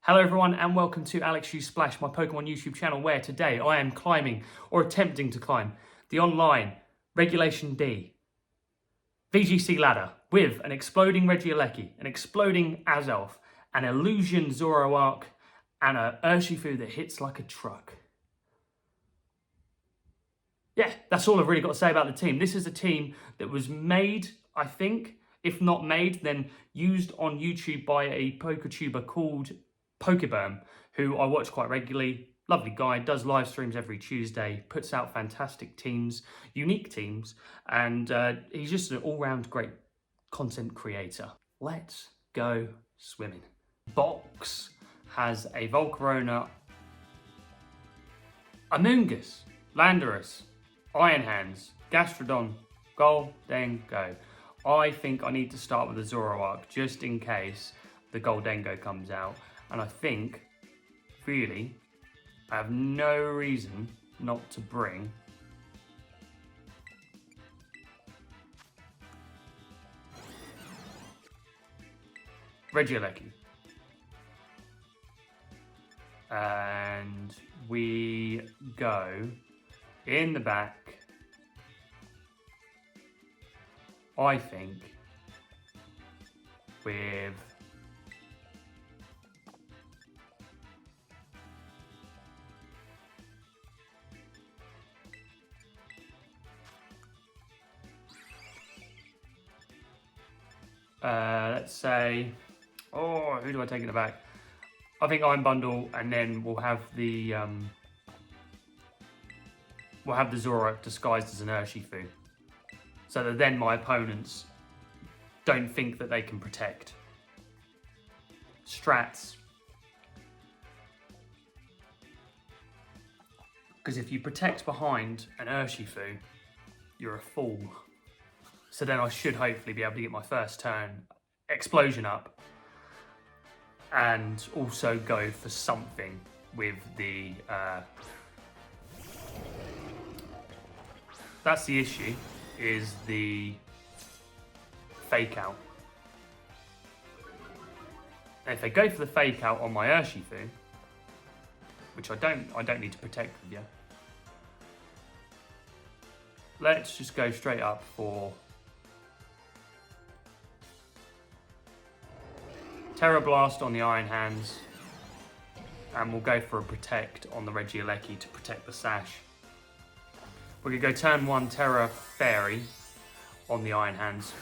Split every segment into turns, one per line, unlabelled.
Hello everyone and welcome to Alex U Splash, my Pokemon YouTube channel, where today I am climbing, or attempting to climb, the online Regulation D VGC ladder with an exploding Regielki, an exploding Azelf, an illusion Zoroark, and an Urshifu that hits like a truck. Yeah, that's all I've really got to say about the team. This is a team that was made, I think, if not made, then used on YouTube by a PokeTuber called Pokeburm, who I watch quite regularly. Lovely guy, does live streams every Tuesday, puts out fantastic teams, unique teams, and he's just an all-round great content creator. Let's go swimming. Box has a Volcarona, Amoonguss, Landorus, Iron Hands, Gastrodon, Goldengo. I think I need to start with the Zoroark just in case the Goldengo comes out. And I think, really, I have no reason not to bring Regielki. And we go in the back, I think, with let's say, who do I take in the back? I think Iron Bundle, and then we'll have the Zoroark disguised as an Urshifu, so that then my opponents don't think that they can protect. Strats. Because if you protect behind an Urshifu, you're a fool. So then I should hopefully be able to get my first turn explosion up and also go for something with the... that's the issue, is the fake out. And if they go for the fake out on my Urshifu, which I don't need to protect with you, let's just go straight up for Terra Blast on the Iron Hands, and we'll go for a Protect on the Regielki to protect the Sash. We're going to go turn 1 Terra Fairy on the Iron Hands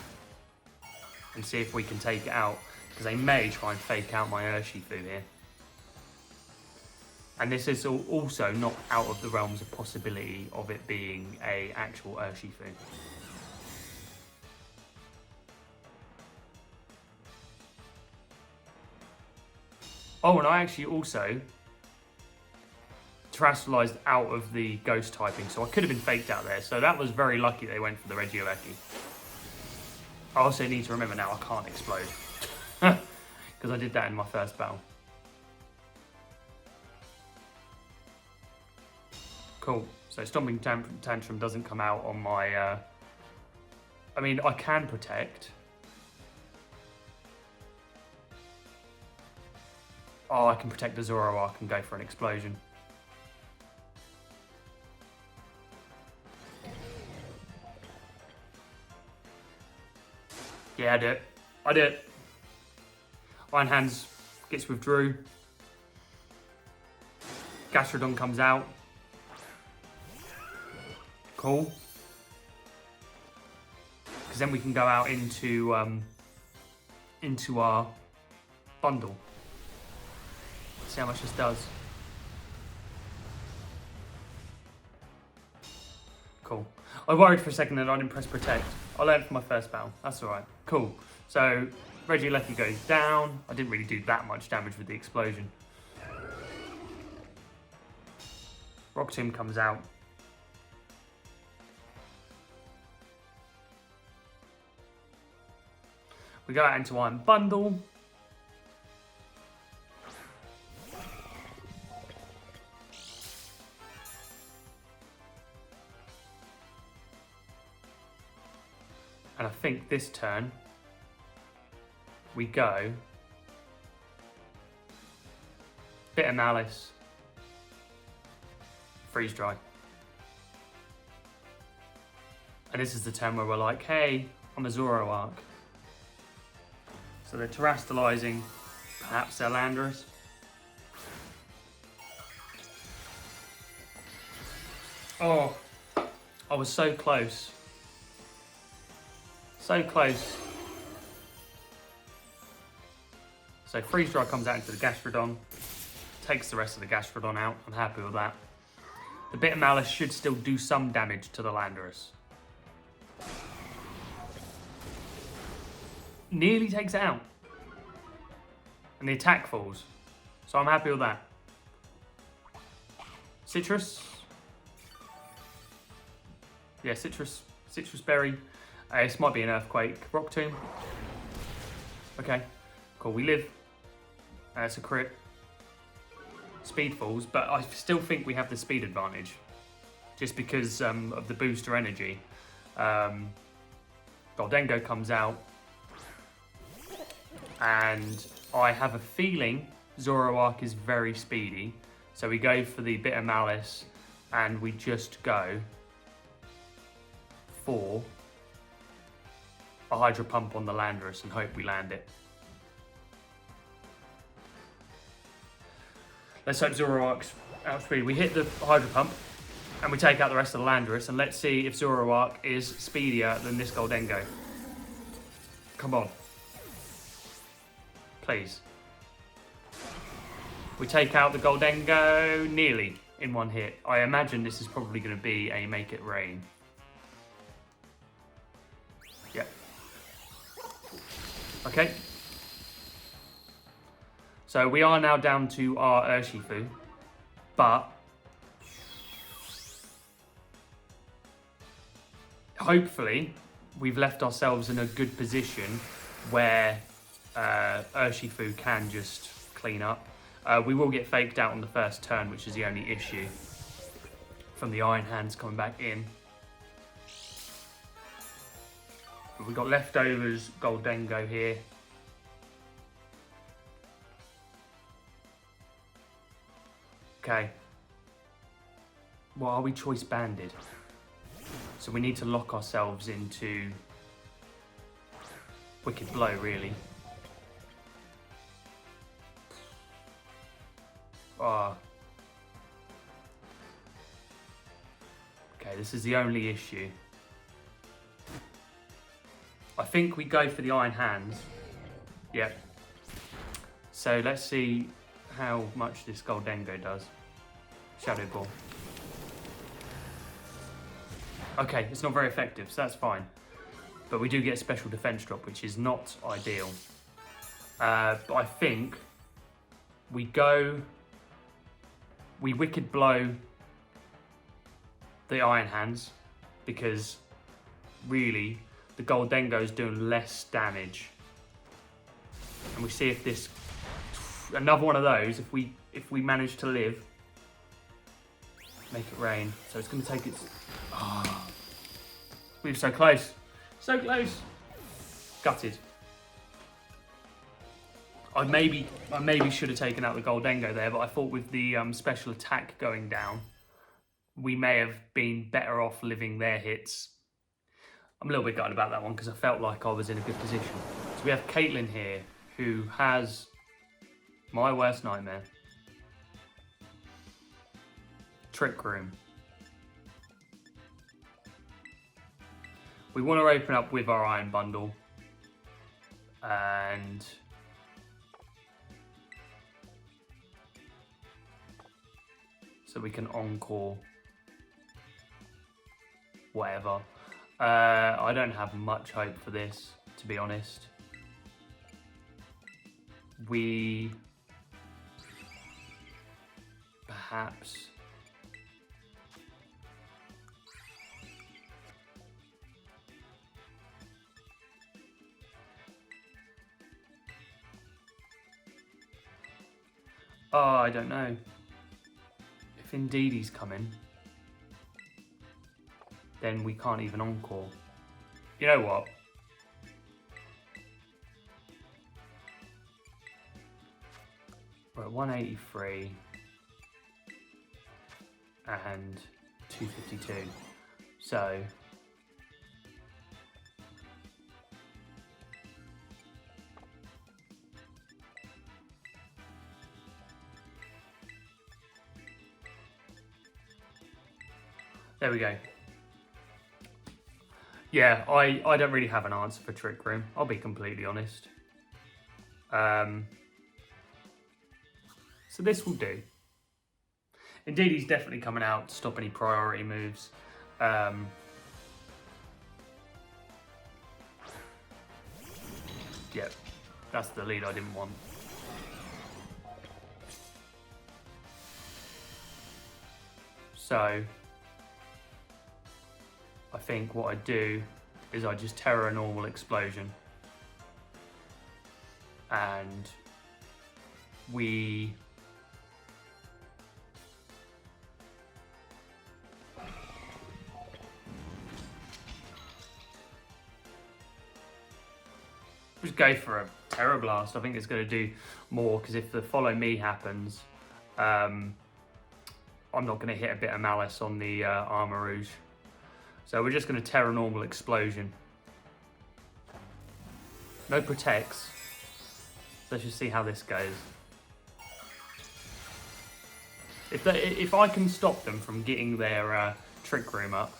and see if we can take it out, because they may try and fake out my Urshifu here. And this is also not out of the realms of possibility of it being an actual Urshifu. Oh, and I actually also terrestrialized out of the ghost typing, so I could have been faked out there. So that was very lucky they went for the Regielki. I also need to remember now I can't explode, because I did that in my first battle. Cool, so Stomping Tantrum doesn't come out on my... I mean, I can protect. Oh, I can protect the Zoroark and go for an explosion. Yeah, I do it. I do it. Iron Hands gets withdrew. Gastrodon comes out. Cool. Because then we can go out into our bundle. See how much this does. Cool. I worried for a second that I didn't press protect. I learned from my first battle. That's alright. Cool. So Regielki goes down. I didn't really do that much damage with the explosion. Rock Tomb comes out. We go out into Iron Bundle. And I think this turn we go Bit of Malice. Freeze Dry. And this is the turn where we're like, hey, I'm a Zoroark. So they're terastallizing, perhaps their Landorus. Oh, I was so close. So close. So Freeze Dry comes out into the Gastrodon, takes the rest of the Gastrodon out. I'm happy with that. The Bit of Malice should still do some damage to the Landorus. Nearly takes it out. And the attack falls. So I'm happy with that. Citrus. Yeah, Citrus Berry. This might be an Earthquake. Rock Tomb. Okay, cool. We live. It's a crit. Speed falls, but I still think we have the speed advantage. Just because of the booster energy. Goldengo comes out. And I have a feeling Zoroark is very speedy. So we go for the Bit of Malice and we just go for a Hydro Pump on the Landorus and hope we land it. Let's hope Zoroark's outspeed. We hit the Hydro Pump and we take out the rest of the Landorus, and let's see if Zoroark is speedier than this Goldengo. Come on. Please. We take out the Goldengo nearly in one hit. I imagine this is probably going to be a Make It Rain. Yep. Okay. So we are now down to our Urshifu, but hopefully we've left ourselves in a good position where Urshifu can just clean up. We will get faked out on the first turn, which is the only issue from the Iron Hands coming back in. But we've got leftovers Goldengo here. Okay. Well, are we choice banded? So we need to lock ourselves into Wicked Blow, really. Oh. Okay, this is the only issue. I think we go for the Iron Hands. Yep. So let's see how much this Goldengo does. Shadow Ball. Okay, it's not very effective, so that's fine. But we do get a special defense drop, which is not ideal. But I think we Wicked Blow the Iron Hands, because really the Goldengo is doing less damage. And we see if this, another one of those, if we manage to live, Make It Rain. So it's going to take its, oh, we were so close, so close. Gutted. I maybe should have taken out the Goldengo there, but I thought with the special attack going down, we may have been better off living their hits. I'm a little bit gutted about that one because I felt like I was in a good position. So we have Caitlin here, who has my worst nightmare. Trick Room. We want to open up with our Iron Bundle. And so we can encore whatever. I don't have much hope for this, to be honest. We perhaps I don't know. If indeed he's coming, then we can't even encore. You know what? Right, 183 and 252. So there we go. Yeah, I don't really have an answer for Trick Room, I'll be completely honest. So this will do. Indeed, he's definitely coming out to stop any priority moves. Yeah, that's the lead I didn't want. So I think what I do is I just Terror a normal explosion. And we just go for a Terror Blast. I think it's going to do more because if the Follow Me happens, I'm not going to hit a bit of Malice on the Armor Rouge. So we're just going to Terror Normal Explosion. No protects. Let's just see how this goes. If I can stop them from getting their Trick Room up,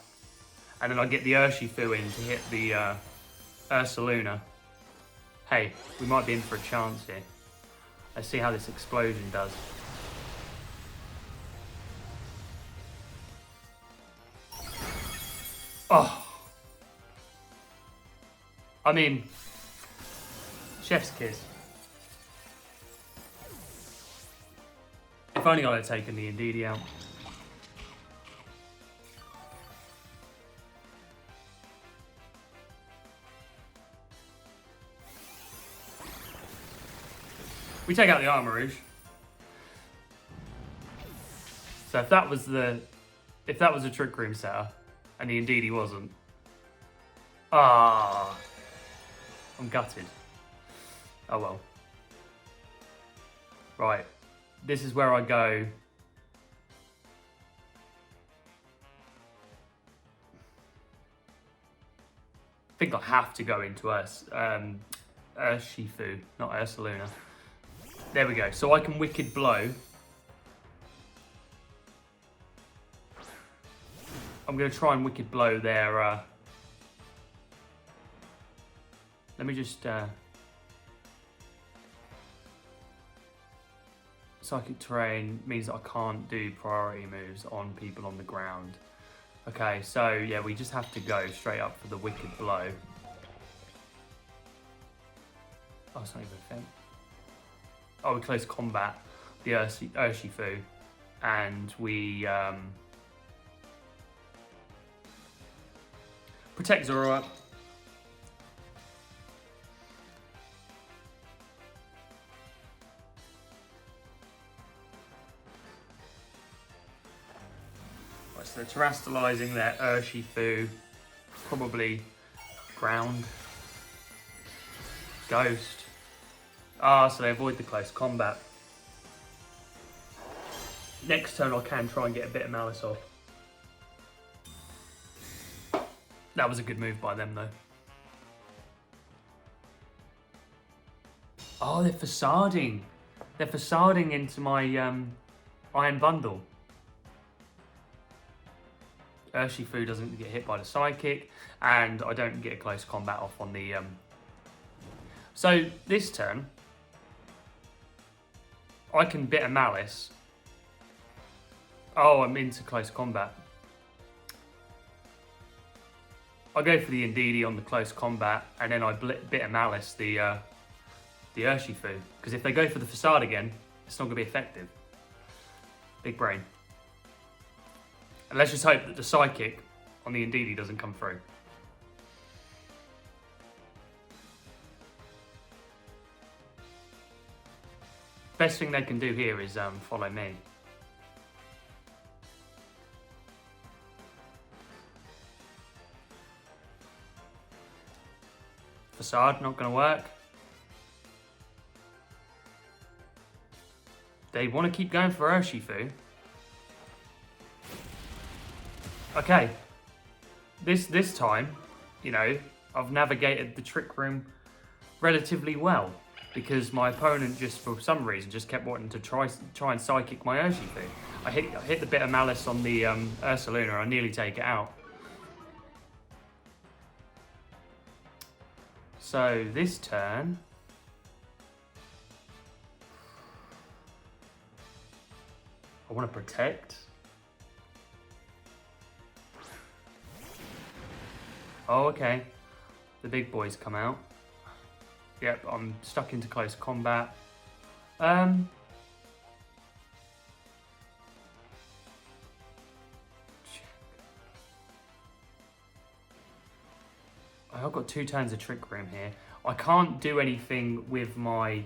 and then I get the Urshifu in to hit the Ursaluna, hey, we might be in for a chance here. Let's see how this explosion does. Oh. I mean, chef's kiss. If only I had taken the Indeedee out. We take out the Armor Rouge. So if that was a Trick Room setter, and the Indeedee wasn't, I'm gutted. Oh well. Right, this is where I go. I think I have to go into Urshifu, not Ursaluna. There we go. So I can Wicked Blow. I'm going to try and Wicked Blow their... Let me just... Psychic Terrain means that I can't do priority moves on people on the ground. Okay, so yeah, we just have to go straight up for the Wicked Blow. Oh, it's not even a thing. Oh, we close combat the Urshifu, and we protect Zoroark. Right, so they're terastallizing their Urshifu, probably ground, ghost. So they avoid the close combat. Next turn I can try and get a bit of Malice off. That was a good move by them though. Oh, they're facading. They're facading into my Iron Bundle. Urshifu doesn't get hit by the Psychic, and I don't get a close combat off on the... So this turn, I can bit a Malice. Oh, I'm into close combat. I go for the Indeedee on the close combat, and then I bit a Malice the Urshifu. Because if they go for the Facade again, it's not going to be effective. Big brain. And let's just hope that the Psychic on the Indeedee doesn't come through. Best thing they can do here is follow me. Facade, not going to work. They want to keep going for Urshifu. Okay. This time, you know, I've navigated the Trick Room relatively well. Because my opponent just, for some reason, just kept wanting to try and Psychic my Urshifu. I hit the bit of Malice on the Ursaluna. I nearly take it out. So this turn, I want to protect. Oh, okay. The big boys come out. Yep, I'm stuck into close combat. I've got 2 turns of Trick Room here. I can't do anything with my...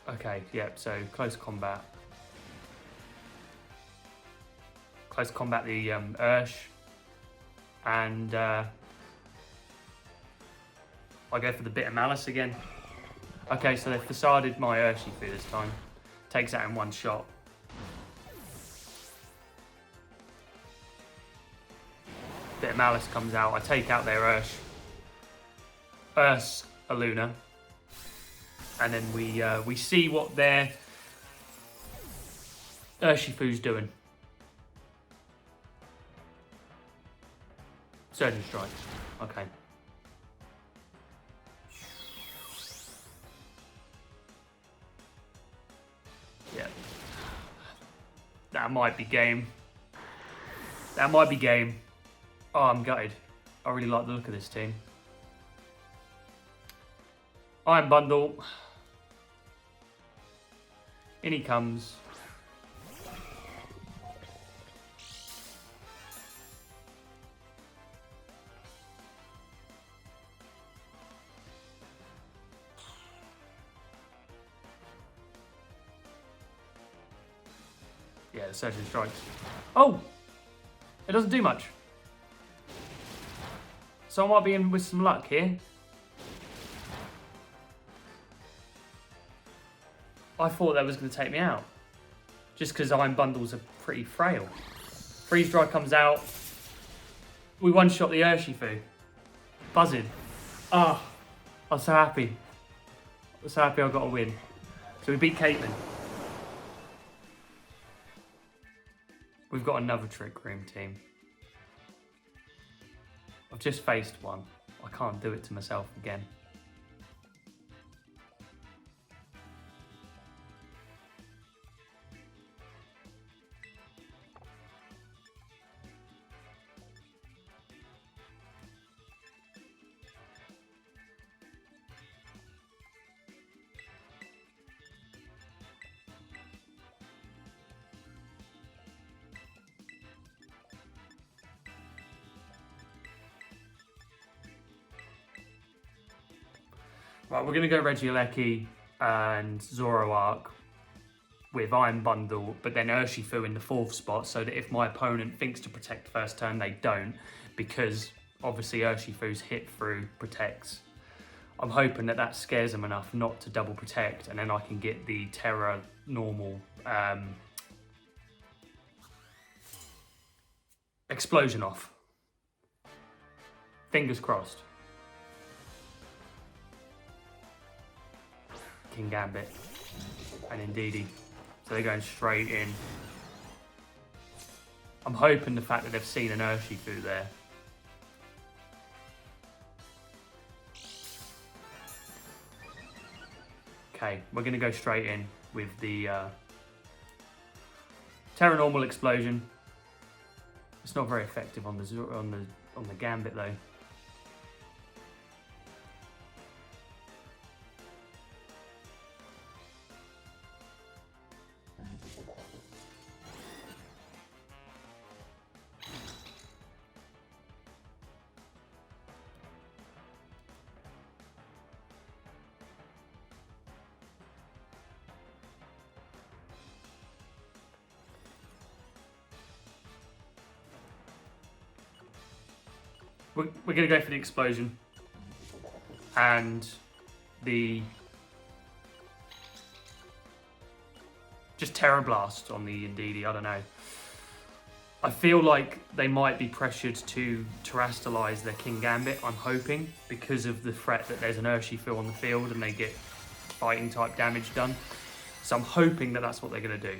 Okay, yep, so close combat. Close combat the Ursh. And I go for the bit of Malice again. Okay, so they've facaded my Urshifu this time. Takes that in one shot. Bit of Malice comes out. I take out their Ursaluna. And then we see what their Urshifu's doing. Surgeon Strike. Okay. Yeah. That might be game. That might be game. Oh, I'm gutted. I really like the look of this team. Iron Bundle. In he comes. Yeah, the Surgeon Strikes. Oh! It doesn't do much. So I might be in with some luck here. I thought that was going to take me out. Just because Iron Bundles are pretty frail. Freeze Dry comes out. We one-shot the Urshifu. Buzzing. Ah, I'm so happy. I'm so happy I got a win. So we beat Caitlin. We've got another Trick Room team. I've just faced one. I can't do it to myself again. Right, we're going to go Regielki and Zoroark with Iron Bundle, but then Urshifu in the 4th spot, so that if my opponent thinks to protect first turn, they don't, because obviously Urshifu's hit through protects. I'm hoping that that scares them enough not to double protect, and then I can get the Terra normal explosion off. Fingers crossed. King Gambit and Indeedee. So they're going straight in. I'm hoping the fact that they've seen an Urshifu there. Okay, we're going to go straight in with the Terra Normal Explosion. It's not very effective on the Gambit though. We're going to go for the explosion and the just Terra Blast on the Indeedee, I don't know. I feel like they might be pressured to terrestrialise their King Gambit, I'm hoping, because of the threat that there's an Urshifu on the field and they get fighting type damage done. So I'm hoping that that's what they're going to do.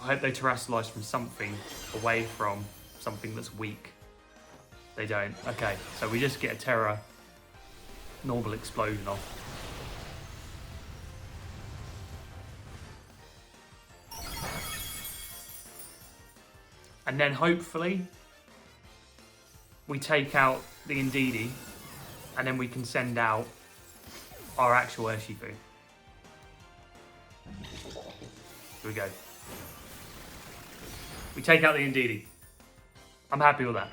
I hope they terrestrialise from something away from something that's weak. They don't. Okay, so we just get a Terra normal explosion off. And then hopefully we take out the Indeedee and then we can send out our actual Urshifu. Here we go. We take out the Indeedee. I'm happy with that.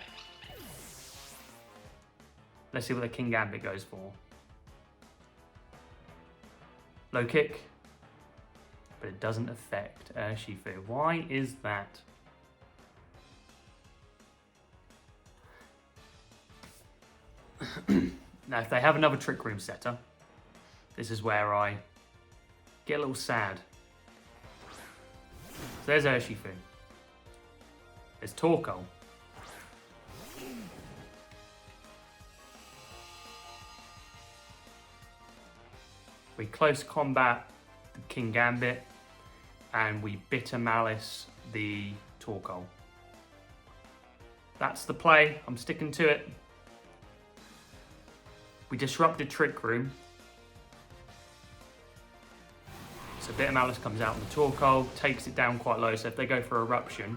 Let's see what the King Gambit goes for. Low kick. But it doesn't affect Urshifu. Why is that? Now, if they have another Trick Room setter, this is where I get a little sad. So there's Urshifu. There's Torkoal. We close combat the King Gambit, and we bitter malice the Torkoal. That's the play. I'm sticking to it. We disrupted Trick Room. So Bitter Malice comes out on the Torkoal, takes it down quite low. So if they go for Eruption,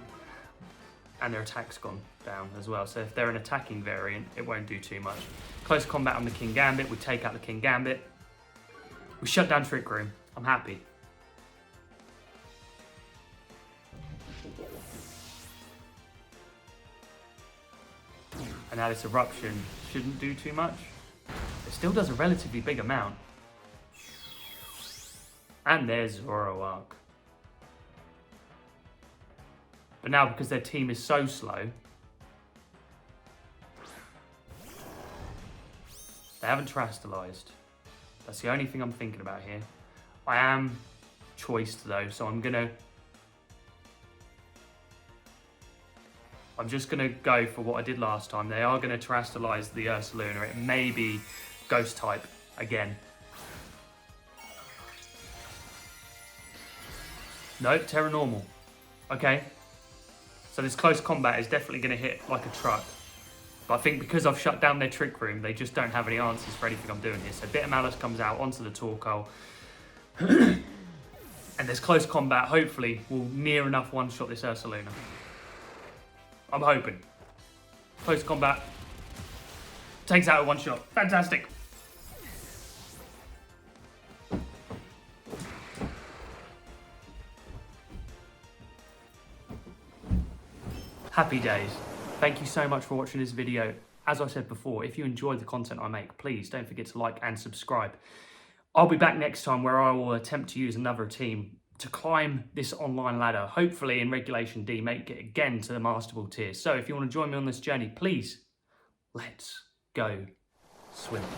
and their attack's gone down as well. So if they're an attacking variant, it won't do too much. Close combat on the King Gambit. We take out the King Gambit. We shut down Trick Room. I'm happy. And now this Eruption shouldn't do too much. It still does a relatively big amount. And there's Zoroark. But now, because their team is so slow, they haven't terrestrialized. That's the only thing I'm thinking about here. I am choiced though, so I'm just gonna go for what I did last time. They are gonna terrestrialize the Ursaluna. It may be Ghost type again. Nope, Terra Normal. Okay. So this close combat is definitely going to hit like a truck. But I think because I've shut down their Trick Room, they just don't have any answers for anything I'm doing here. So Bitter Malice comes out onto the Torkoal. And this close combat, hopefully, will near enough one-shot this Ursaluna. I'm hoping. Close combat. Takes out a one-shot. Fantastic. Happy days. Thank you so much for watching this video. As I said before, if you enjoyed the content I make, please don't forget to like and subscribe. I'll be back next time where I will attempt to use another team to climb this online ladder, hopefully in Regulation D, make it again to the Masterable tier. So if you want to join me on this journey, please, let's go swimming.